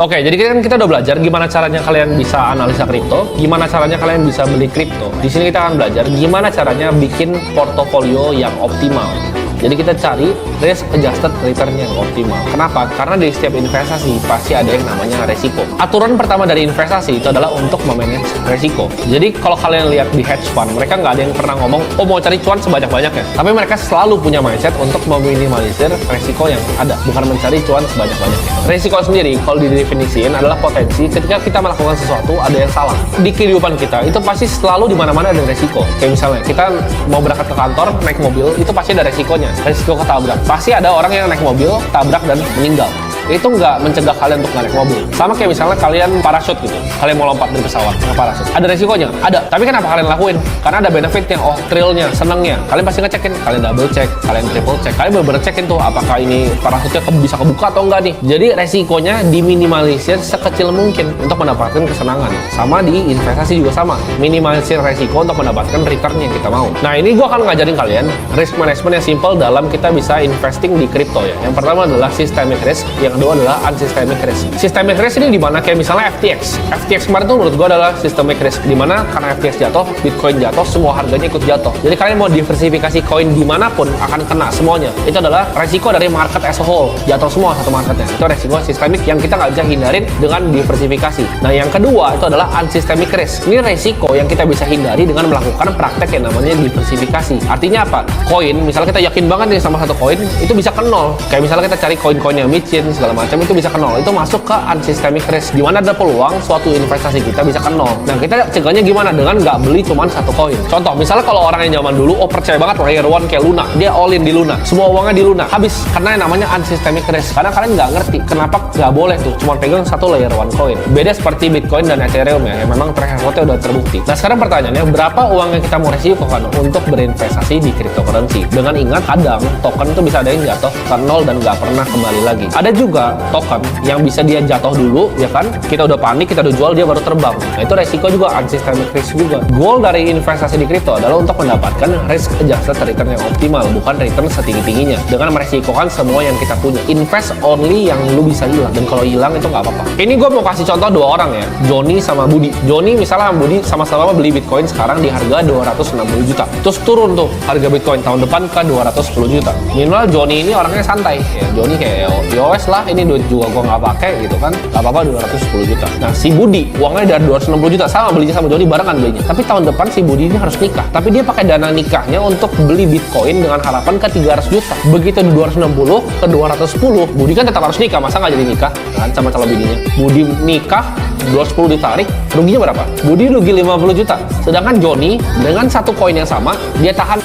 Oke, jadi kan kita udah belajar gimana caranya kalian bisa analisa kripto, gimana caranya kalian bisa beli kripto. Di sini kita akan belajar gimana caranya bikin portofolio yang optimal. Jadi kita cari risk adjusted return yang optimal. Kenapa? Karena di setiap investasi pasti ada yang namanya resiko. Aturan pertama dari investasi itu adalah untuk memanage resiko. Jadi kalau kalian lihat di hedge fund, mereka nggak ada yang pernah ngomong, oh mau cari cuan sebanyak-banyaknya. Tapi mereka selalu punya mindset untuk meminimalisir resiko yang ada, bukan mencari cuan sebanyak-banyaknya. Resiko sendiri, kalau didefinisikan adalah potensi ketika kita melakukan sesuatu ada yang salah. Di kehidupan kita, itu pasti selalu di mana-mana ada resiko. Kayak misalnya, kita mau berangkat ke kantor, naik mobil, itu pasti ada resikonya. Resiko ketabrak. Pasti ada orang yang naik mobil, tabrak dan meninggal. Itu nggak mencegah kalian untuk naik mobil. Sama kayak misalnya kalian parachute gitu. Kalian mau lompat dari pesawat, nggak parachute. Ada resikonya? Ada. Tapi kenapa kalian lakuin? Karena ada benefitnya, oh thrillnya, senengnya. Kalian pasti ngecekin, kalian double check, kalian triple check. Kalian bener-bener cekin tuh, apakah ini parachute-nya bisa kebuka atau enggak nih. Jadi resikonya diminimalisir sekecil mungkin untuk mendapatkan kesenangan. Sama di investasi juga sama. Minimalisir resiko untuk mendapatkan return yang kita mau. Nah ini gue akan ngajarin kalian risk management yang simple dalam kita bisa investing di kripto ya. Yang pertama adalah systemic risk, yang kedua adalah unsystemic risk. Systemic risk ini dimana kayak misalnya FTX. FTX kemarin tuh menurut gue adalah systemic risk, dimana karena FTX jatuh, Bitcoin jatuh, semua harganya ikut jatuh. Jadi kalian mau diversifikasi koin dimanapun akan kena semuanya. Itu adalah resiko dari market as a whole, jatuh semua satu marketnya. Itu resiko sistemik yang kita nggak bisa hindarin dengan diversifikasi. Nah yang kedua itu adalah unsystemic risk. Ini resiko yang kita bisa hindari dengan melakukan praktek yang namanya diversifikasi. Artinya apa? Koin, misalnya kita yakin banget nih sama satu koin, itu bisa ke nol. Kayak misalnya kita cari koin-koin yang micin segala macam, itu bisa ke nol. Itu masuk ke unsystemic risk, di mana ada peluang suatu investasi kita bisa ke nol. Nah kita cegahnya gimana? Dengan nggak beli cuma satu koin. Contoh, misalnya kalau orang yang zaman dulu, oh percaya banget layer one kayak Luna, dia all in di Luna, semua uangnya di Luna, habis karena yang namanya unsystemic risk. Karena kalian nggak ngerti kenapa nggak boleh tuh cuma pegang satu layer one coin. Beda seperti Bitcoin dan Ethereum ya, yang memang track recordnya udah terbukti. Nah sekarang pertanyaannya, berapa uang yang kita mau resikokan untuk berinvestasi di cryptocurrency? Dengan ingat, kadang token itu bisa ada yang jatuh ke nol dan nggak pernah kembali lagi. Ada juga token yang bisa dia jatuh dulu, ya kan? Kita udah panik, kita udah jual, dia baru terbang. Nah itu resiko juga, unsystemic risk juga. Goal dari investasi di kripto adalah untuk mendapatkan risk adjusted return yang optimal, bukan return setinggi-tingginya. Dengan meresikokan semua yang kita punya. Invest only yang lu bisa hilang, dan kalau hilang itu nggak apa-apa. Ini gue mau kasih contoh dua orang ya, Johnny sama Budi. Johnny misalnya sama Budi sama-sama beli Bitcoin sekarang di harga 260 juta. Terus turun tuh harga Bitcoin tahun depan ke 210 juta. Minimal Johnny ini orangnya santai. Ya Johnny kayak yowes lah, ini duit juga gue nggak pakai gitu kan, nggak apa-apa 210 juta. Nah si Budi uangnya dari 260 juta, sama belinya sama Johnny barengan belinya. Tapi tahun depan si Budi ini harus nikah, tapi dia pakai dana nikahnya untuk beli Bitcoin dengan harapan ke 300 juta. Begitu 260 ke 210, Budi kan tetap harus nikah, masa nggak jadi nikah kan sama calon bininya. Budi nikah, 210 ditarik, ruginya berapa? Budi rugi 50 juta. Sedangkan Johnny dengan satu koin yang sama, dia tahan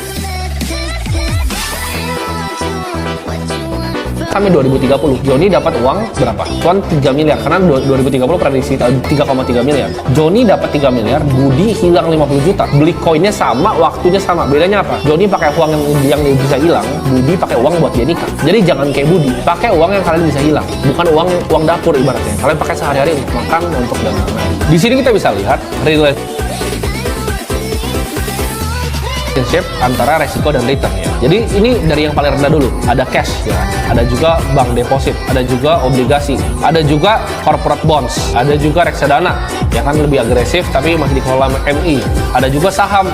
sampai 2030. Johnny dapat uang berapa? Cuan 3 miliar, karena 2030 prediksi 3,3 miliar. Johnny dapat 3 miliar, Budi hilang 50 juta. Beli koinnya sama, waktunya sama. Bedanya apa? Johnny pakai uang yang bisa hilang, Budi pakai uang buat dia nikah. Jadi jangan kayak Budi, pakai uang yang kalian bisa hilang, bukan uang dapur ibaratnya. Kalian pakai sehari-hari untuk makan, untuk dan lain-lain. Di sini kita bisa lihat relationship antara resiko dan return ya. Jadi ini dari yang paling rendah dulu, ada cash ya, ada juga bank deposit, ada juga obligasi, ada juga corporate bonds, ada juga reksadana ya kan, lebih agresif tapi masih dikelola MI, ada juga saham,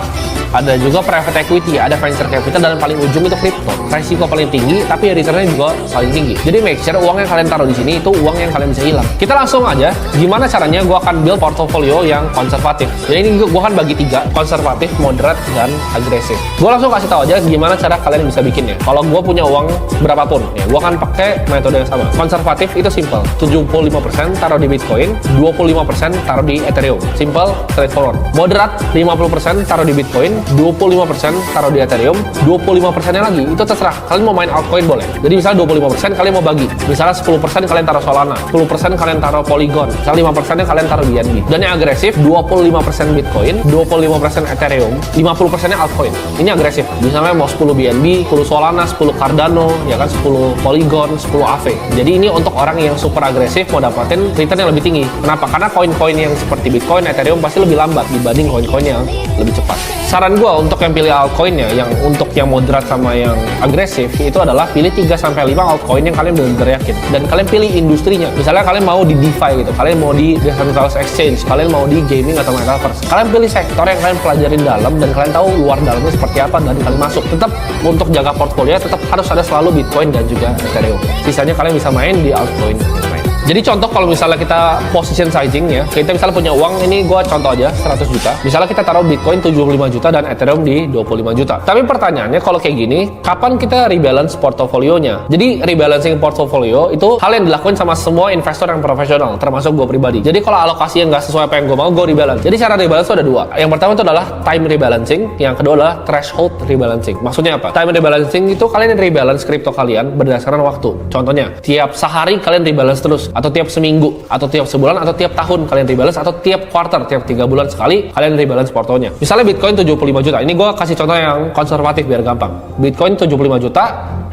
ada juga private equity, ada venture capital, dan paling ujung itu crypto. Resiko paling tinggi tapi returnnya juga paling tinggi. Jadi make sure uang yang kalian taruh di sini itu uang yang kalian bisa hilang. Kita langsung aja, gimana caranya gue akan build portfolio yang konservatif. Jadi ini gue akan bagi 3, konservatif, moderate, dan agresif. Gue langsung kasih tahu aja gimana cara kalian bisa bikinnya. Kalau gue punya uang berapapun ya, gue akan pakai metode yang sama. Konservatif itu simple, 75% taruh di Bitcoin, 25% taruh di Ethereum. Simple, straightforward. Moderate, 50% taruh di Bitcoin, 25% taruh di Ethereum, 25%-nya lagi itu terserah. Kalian mau main altcoin boleh. Jadi misalnya 25% kalian mau bagi. Misalnya 10% kalian taruh Solana, 10% kalian taruh Polygon, misalnya 5%-nya kalian taruh BNB. Dan yang agresif, 25% Bitcoin, 25% Ethereum, 50%-nya altcoin. Ini agresif. Misalnya mau 10 BNB, 10 Solana, 10 Cardano, ya kan, 10 Polygon, 10 AV. Jadi ini untuk orang yang super agresif mau dapatin return yang lebih tinggi. Kenapa? Karena koin-koin yang seperti Bitcoin, Ethereum pasti lebih lambat dibanding koin-koin yang lebih cepat. Saran gue untuk yang pilih altcoin-nya, yang untuk yang moderat sama yang agresif, itu adalah pilih 3-5 altcoin yang kalian benar-benar yakin. Dan kalian pilih industrinya. Misalnya kalian mau di DeFi gitu, kalian mau di decentralized exchange, kalian mau di gaming atau metaverse. Kalian pilih sektor yang kalian pelajarin dalam dan kalian tahu luar dalamnya seperti apa dan kalian masuk. Tetap untuk jaga portfolio tetap harus ada selalu Bitcoin dan juga Ethereum. Sisanya kalian bisa main di altcoin yang lain. Jadi contoh kalau misalnya kita position sizing ya, kita misalnya punya uang, ini gua contoh aja 100 juta. Misalnya kita taruh Bitcoin 75 juta dan Ethereum di 25 juta. Tapi pertanyaannya kalau kayak gini, kapan kita rebalance portofolionya? Jadi rebalancing portofolio itu hal yang dilakukan sama semua investor yang profesional, termasuk gue pribadi. Jadi kalau alokasi yang nggak sesuai apa yang gue mau, gue rebalance. Jadi cara rebalance itu ada dua. Yang pertama itu adalah time rebalancing, yang kedua adalah threshold rebalancing. Maksudnya apa? Time rebalancing itu kalian rebalance kripto kalian berdasarkan waktu. Contohnya, tiap sehari kalian rebalance terus, atau tiap seminggu, atau tiap sebulan, atau tiap tahun kalian rebalance, atau tiap quarter, tiap 3 bulan sekali kalian rebalance portonya. Misalnya Bitcoin 75 juta. Ini gue kasih contoh yang konservatif biar gampang. Bitcoin 75 juta,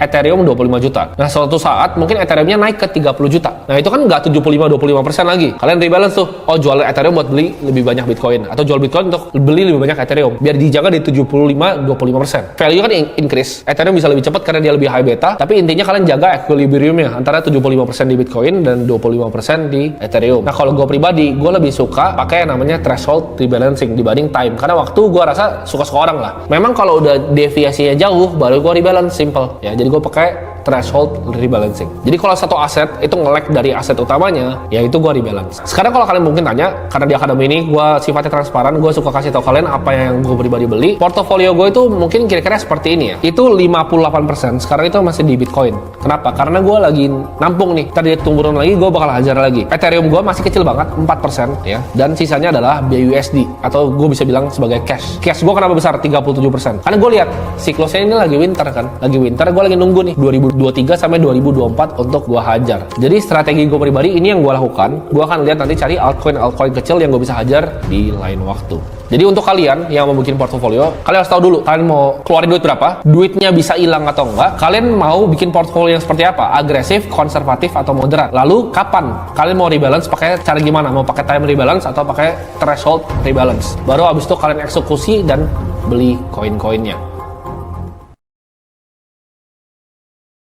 Ethereum 25 juta. Nah, suatu saat mungkin Ethereum-nya naik ke 30 juta. Nah, itu kan nggak 75-25% lagi. Kalian rebalance tuh. Oh, jual Ethereum buat beli lebih banyak Bitcoin. Atau jual Bitcoin untuk beli lebih banyak Ethereum. Biar dijaga di 75-25%. Value kan increase. Ethereum bisa lebih cepat karena dia lebih high beta. Tapi intinya kalian jaga equilibrium-nya antara 75% di Bitcoin dan 25% di Ethereum. Nah, kalau gue pribadi, gue lebih suka pakai yang namanya threshold rebalancing dibanding time. Karena waktu gue rasa suka-suka orang lah. Memang kalau udah deviasinya jauh, baru gue rebalance, simple. Ya, jadi gue pakai threshold rebalancing. Jadi kalau satu aset itu nge-lag dari aset utamanya, ya itu gue rebalance. Sekarang kalau kalian mungkin tanya, karena di akademi ini gue sifatnya transparan, gue suka kasih tau kalian apa yang gue pribadi beli. Portofolio gue itu mungkin kira-kira seperti ini ya. Itu 58%. Sekarang itu masih di Bitcoin. Kenapa? Karena gue lagi nampung nih. Tadi turun lagi, gue bakal hajar lagi. Ethereum gue masih kecil banget, 4% ya. Dan sisanya adalah BUSD atau gue bisa bilang sebagai cash. Cash gue kenapa besar? 37%. Karena gue lihat siklusnya ini lagi winter kan. Lagi winter, gue lagi nunggu nih 2023 sampai 2024 untuk gua hajar. Jadi strategi gue pribadi ini yang gue lakukan. Gue akan lihat nanti cari altcoin kecil yang gue bisa hajar di lain waktu. Jadi untuk kalian yang mau bikin portofolio, kalian harus tahu dulu kalian mau keluarin duit berapa, duitnya bisa hilang atau enggak, kalian mau bikin portofolio yang seperti apa, agresif, konservatif, atau moderat. Lalu kapan kalian mau rebalance, pakai cara gimana, mau pakai time rebalance atau pakai threshold rebalance. Baru abis itu kalian eksekusi dan beli koin-koinnya.